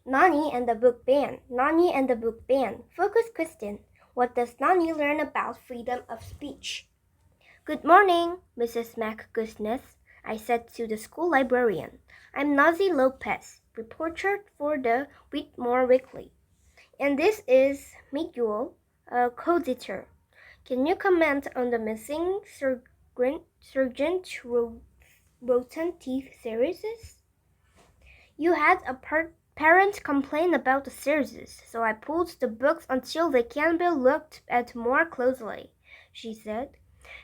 Nani and the Book Ban. Nani and the Book Ban. Focus question. What does Nani learn about freedom of speech? Good morning, Mrs. McGoodness, I said to the school librarian. I'm Nazi Lopez, reporter for the Whitmore Weekly. And this is Miguel, a co-editor. Can you comment on the missing Sergeant Rotten Teeth series? You had a parent complain about the series, so I pulled the books until they can be looked at more closely, she said.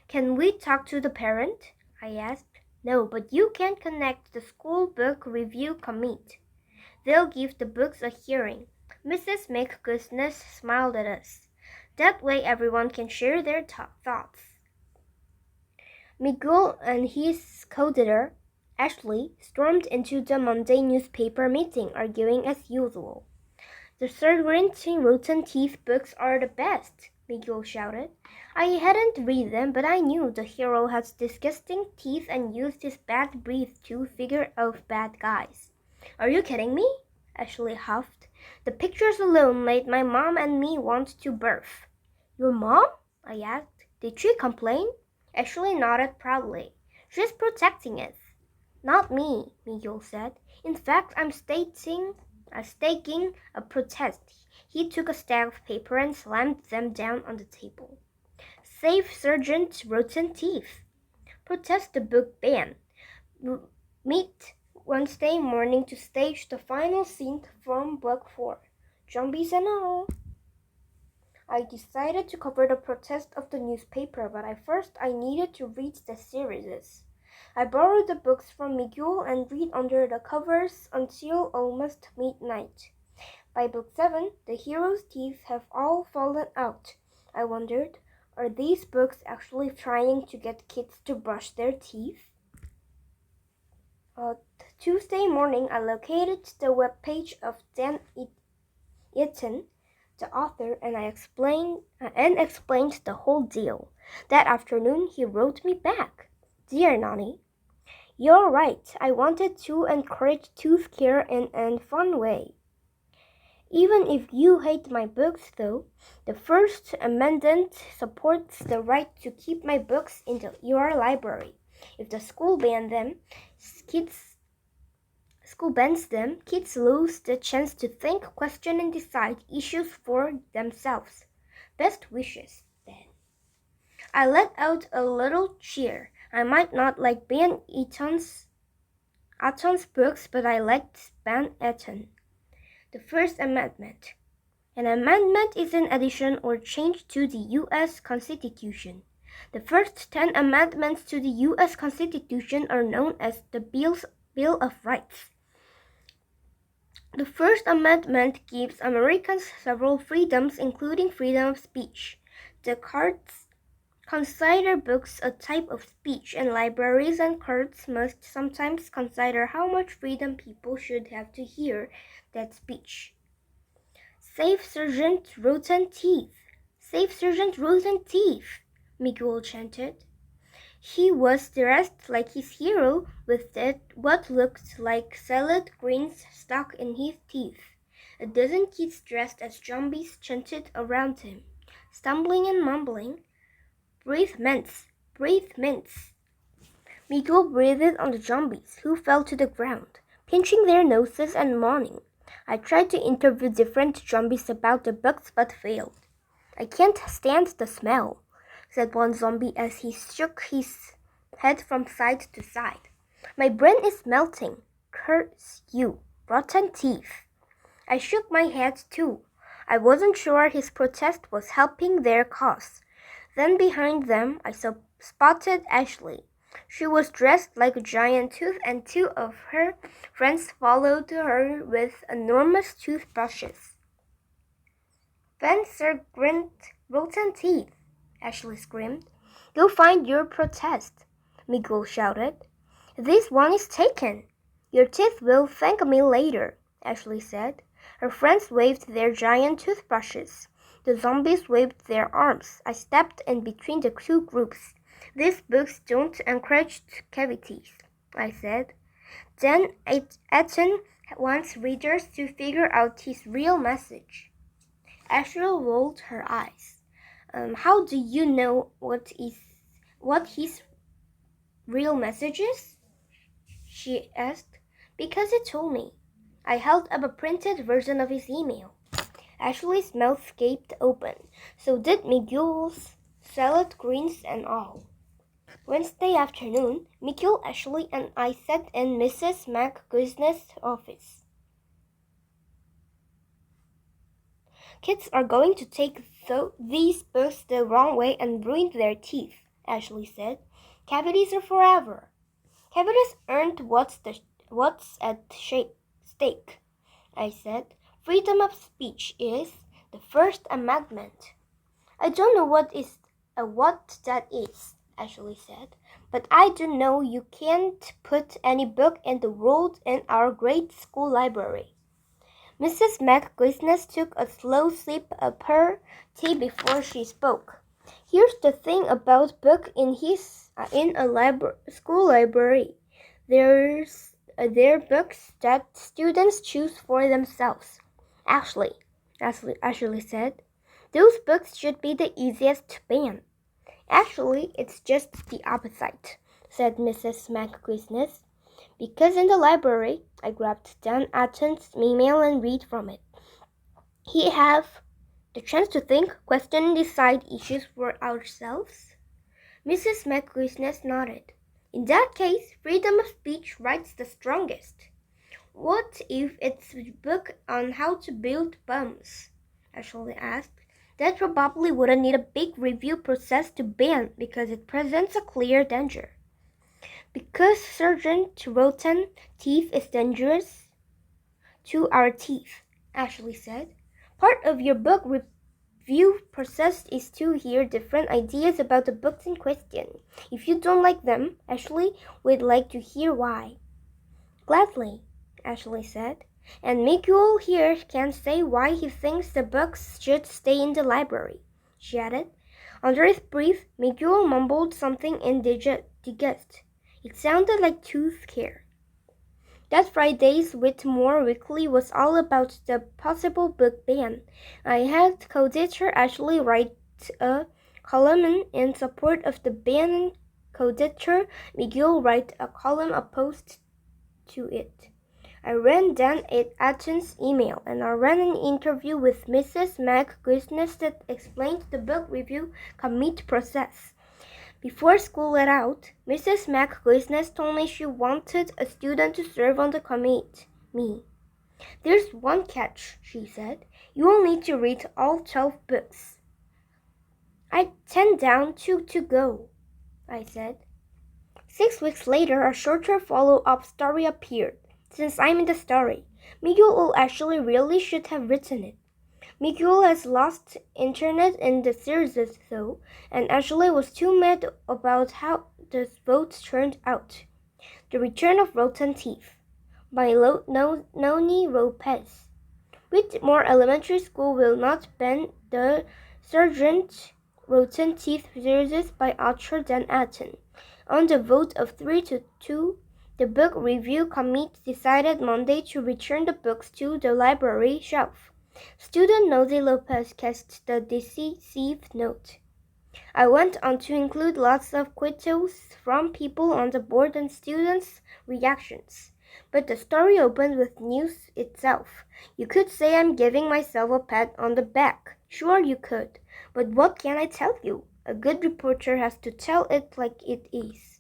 Can we talk to the parent? I asked. No, but you can connect the school book review committee. They'll give the books a hearing. Mrs. McGoodness smiled at us. That way everyone can share their thoughts. Miguel and his co-editor, Ashley, stormed into the Monday newspaper meeting, arguing as usual. The Sergeant Rotten Teeth books are the best, Miguel shouted. I hadn't read them, but I knew the hero had disgusting teeth and used his bad breath to figure out bad guys. Are you kidding me? Ashley huffed. The pictures alone made my mom and me want to barf. Your mom? I asked. Did she complain? Ashley nodded proudly. She's protecting us. Not me, Miguel said. In fact, I'm staking a protest. He took a stack of paper and slammed them down on the table. Save Sergeant Rotten Teeth. Protest the book ban. Meet Wednesday morning to stage the final scene from Book 4. Zombies and all. I decided to cover the protest of the newspaper, but first I needed to read the series. I borrowed the books from Miguel and read under the covers until almost midnight. By book 7, the hero's teeth have all fallen out. I wondered, are these books actually trying to get kids to brush their teeth? Tuesday morning, I located the webpage of Dan Eaton, the author, and explained the whole deal. That afternoon, he wrote me back. Dear Nani, you're right. I wanted to encourage tooth care in a fun way. Even if you hate my books, though, the First Amendment supports the right to keep my books in your library. If the school bans them, kids lose the chance to think, question, and decide issues for themselves. Best wishes, then. I let out a little cheer. I might not like Ben Eaton's books, but I liked Ben Eaton. The First Amendment. An amendment is an addition or change to the U.S. Constitution. The first 10 amendments to the U.S. Constitution are known as the Bill of Rights. The First Amendment gives Americans several freedoms, including freedom of speech. The courts consider books a type of speech, and libraries and courts must sometimes consider how much freedom people should have to hear that speech. Save Sergeant Rotten Teeth! Save Sergeant Rotten Teeth! Miguel chanted. He was dressed like his hero, with what looked like salad greens stuck in his teeth. A dozen kids dressed as zombies chanted around him, stumbling and mumbling, Breathe mints! Breathe mints! Miguel breathed on the zombies, who fell to the ground, pinching their noses and moaning. I tried to interview different zombies about the books, but failed. I can't stand the smell, said one zombie as he shook his head from side to side. My brain is melting. Curse you, rotten teeth. I shook my head too. I wasn't sure his protest was helping their cause. Then behind them, I spotted Ashley. She was dressed like a giant tooth, and 2 of her friends followed her with enormous toothbrushes. Then Sergeant Rotten Teeth, Ashley screamed. Go find your protest, Miguel shouted. This one is taken. Your teeth will thank me later, Ashley said. Her friends waved their giant toothbrushes. The zombies waved their arms. I stepped in between the 2 groups. These books don't encourage cavities, I said. Dan Eaton wants readers to figure out his real message. Ashley rolled her eyes. How do you know what his real message is? She asked. Because he told me. I held up a printed version of his email. Ashley's mouth gaped open. So did Miguel's, salad greens and all. Wednesday afternoon, Miguel, Ashley, and I sat in Mrs. McGuinness's office. Kids are going to take these books the wrong way and ruin their teeth, Ashley said. Cavities are forever. Cavities aren't what's at stake, I said. Freedom of speech is the First Amendment. I don't know what that is, Ashley said, but I do know you can't put any book in the world in our grade school library. Mrs. McGuinness took a slow sip of her tea before she spoke. Here's the thing about books in a school library. They're books that students choose for themselves. Ashley said, those books should be the easiest to ban. Actually, it's just the opposite, said Mrs. McGuinness. Because in the library, I grabbed Dan Atten's email and read from it. We have the chance to think, question, and decide issues for ourselves. Mrs. McGuinness nodded. In that case, freedom of speech writes the strongest. What if it's a book on how to build bombs? Ashley asked. That probably wouldn't need a big review process to ban because it presents a clear danger. Because Sergeant Rotten teeth is dangerous to our teeth, Ashley said. Part of your book review process is to hear different ideas about the books in question. If you don't like them, Ashley would like to hear why. Gladly, Ashley said. And Miguel here can say why he thinks the books should stay in the library, she added. Under his breath, Miguel mumbled something in disgust. It sounded like tooth care. That Friday's Whitmore Weekly was all about the possible book ban. I had co-editor Ashley write a column in support of the ban and co-editor Miguel write a column opposed to it. I ran Dan Atten's email and I ran an interview with Mrs. McGuinness that explained the book review committee process. Before school let out, Mrs. McGuinness told me she wanted a student to serve on the committee. Me. There's one catch, she said. You will need to read all 12 books. I 10 down, 2 to go, I said. 6 weeks later, a shorter follow-up story appeared. Since I'm in the story, Miguel actually really should have written it. Miguel has lost internet in the series though, and Ashley was too mad about how the vote turned out. The Return of Rotten Teeth by Noni Lopez. Whitmore Elementary School will not ban the Sergeant Rotten Teeth series by author Dan Atten. On the vote of 3 to 2, the book review committee decided Monday to return the books to the library shelf. Student Nosy Lopez cast the decisive note. I went on to include lots of quotes from people on the board and students' reactions. But the story opened with news itself. You could say I'm giving myself a pat on the back. Sure you could. But what can I tell you? A good reporter has to tell it like it is.